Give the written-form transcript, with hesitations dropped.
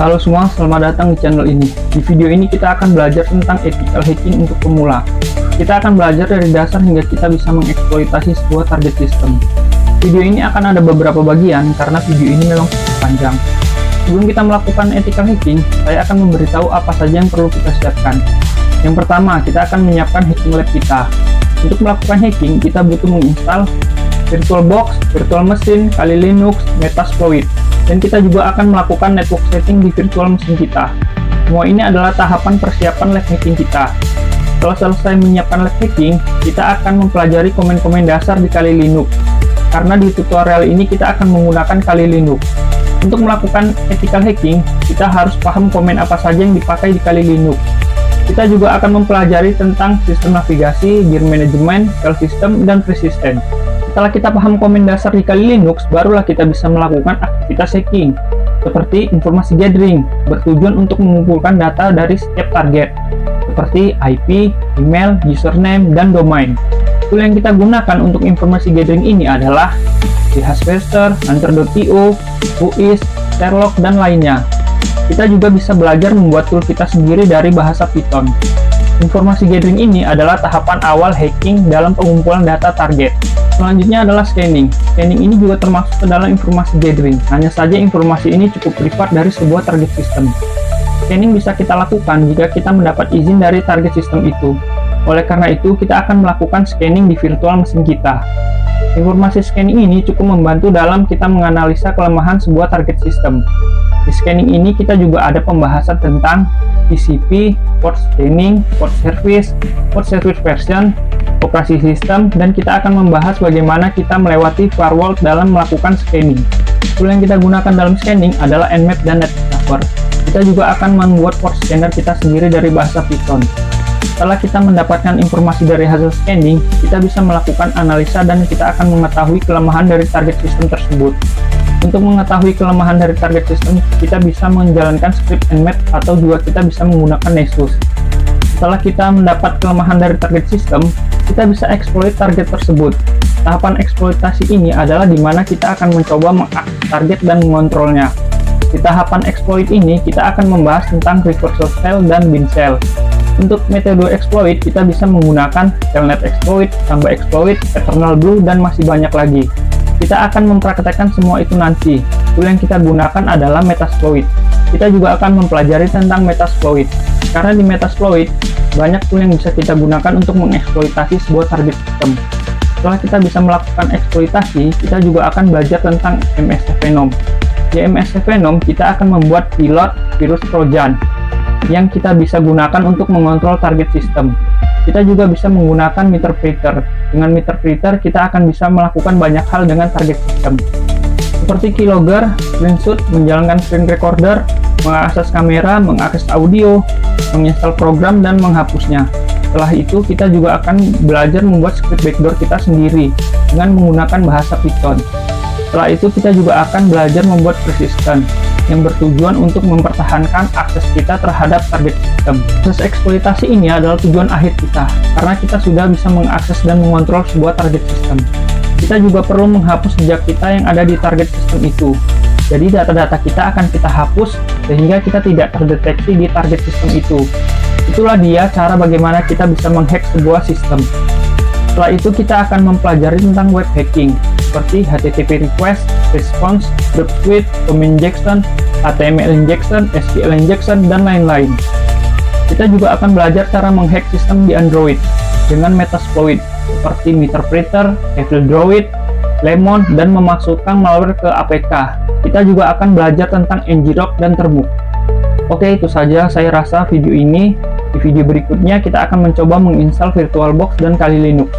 Halo semua, selamat datang di channel ini. Di video ini kita akan belajar tentang ethical hacking untuk pemula. Kita akan belajar dari dasar hingga kita bisa mengeksploitasi sebuah target system. Video ini akan ada beberapa bagian karena video ini memang cukup panjang. Sebelum kita melakukan ethical hacking, saya akan memberitahu apa saja yang perlu kita siapkan. Yang pertama, kita akan menyiapkan hacking lab kita. Untuk melakukan hacking, kita butuh menginstal VirtualBox, Virtual Machine, Kali Linux, Metasploit. Dan kita juga akan melakukan network setting di virtual machine kita. Semua ini adalah tahapan persiapan lab hacking kita. Setelah selesai menyiapkan lab hacking, kita akan mempelajari komen-komen dasar di Kali Linux. Karena di tutorial ini kita akan menggunakan Kali Linux. Untuk melakukan ethical hacking, kita harus paham komen apa saja yang dipakai di Kali Linux. Kita juga akan mempelajari tentang sistem navigasi, gear management, file system, dan persistent. Setelah kita paham komen dasar di Kali Linux, barulah kita bisa melakukan aktivitas hacking, seperti informasi gathering, bertujuan untuk mengumpulkan data dari setiap target, seperti IP, email, username, dan domain. Tool yang kita gunakan untuk informasi gathering ini adalah Hashcaster, Hunter.io, Whois, Sherlock, dan lainnya. Kita juga bisa belajar membuat tool kita sendiri dari bahasa Python. Informasi gathering ini adalah tahapan awal hacking dalam pengumpulan data target. Selanjutnya adalah scanning. Scanning ini juga termasuk ke dalam informasi gathering. Hanya saja informasi ini cukup privat dari sebuah target system. Scanning bisa kita lakukan jika kita mendapat izin dari target system itu. Oleh karena itu, kita akan melakukan scanning di virtual machine kita. Informasi scanning ini cukup membantu dalam kita menganalisa kelemahan sebuah target system. Di scanning ini kita juga ada pembahasan tentang TCP, port scanning, port service version, operasi sistem, dan kita akan membahas bagaimana kita melewati firewall dalam melakukan scanning. Tool yang kita gunakan dalam scanning adalah Nmap dan NetDiscover. Kita juga akan membuat port scanner kita sendiri dari bahasa Python. Setelah kita mendapatkan informasi dari hasil scanning, kita bisa melakukan analisa dan kita akan mengetahui kelemahan dari target system tersebut. Untuk mengetahui kelemahan dari target system, kita bisa menjalankan script Nmap atau juga kita bisa menggunakan Nessus. Setelah kita mendapat kelemahan dari target system, kita bisa exploit target tersebut. Tahapan eksploitasi ini adalah di mana kita akan mencoba mengakses target dan mengontrolnya. Di tahapan exploit ini, kita akan membahas tentang reversal shell dan bin shell. Untuk metode exploit, kita bisa menggunakan telnet exploit, samba exploit, eternal blue, dan masih banyak lagi. Kita akan mempraktekkan semua itu nanti. Tool yang kita gunakan adalah Metasploit. Kita juga akan mempelajari tentang Metasploit. Karena di Metasploit, banyak tool yang bisa kita gunakan untuk mengeksploitasi sebuah target system. Setelah kita bisa melakukan eksploitasi, kita juga akan belajar tentang MSC Venom. Di MSC Venom, kita akan membuat pilot virus Trojan yang kita bisa gunakan untuk mengontrol target system. Kita juga bisa menggunakan Meterpreter. Dengan Meterpreter, kita akan bisa melakukan banyak hal dengan target system. Seperti keylogger, screenshot, menjalankan screen recorder, mengakses kamera, mengakses audio, menginstal program, dan menghapusnya. Setelah itu, kita juga akan belajar membuat script backdoor kita sendiri dengan menggunakan bahasa Python. Setelah itu, kita juga akan belajar membuat persistent yang bertujuan untuk mempertahankan akses kita terhadap target system. Proses eksploitasi ini adalah tujuan akhir kita, karena kita sudah bisa mengakses dan mengontrol sebuah target system. Kita juga perlu menghapus jejak kita yang ada di target system itu. Jadi data-data kita akan kita hapus, sehingga kita tidak terdeteksi di target system itu. Itulah dia cara bagaimana kita bisa menghack sebuah sistem. Setelah itu kita akan mempelajari tentang web hacking, seperti HTTP request, response, drop suite, DOM injection, HTML injection, SQL injection, dan lain-lain. Kita juga akan belajar cara menghack sistem di Android dengan Metasploit, seperti Meterpreter, Evil Droid, Lemon, dan memasukkan malware ke APK. Kita juga akan belajar tentang ngrok dan termux. Oke, itu saja saya rasa video ini. Di video berikutnya kita akan mencoba menginstal VirtualBox dan Kali Linux.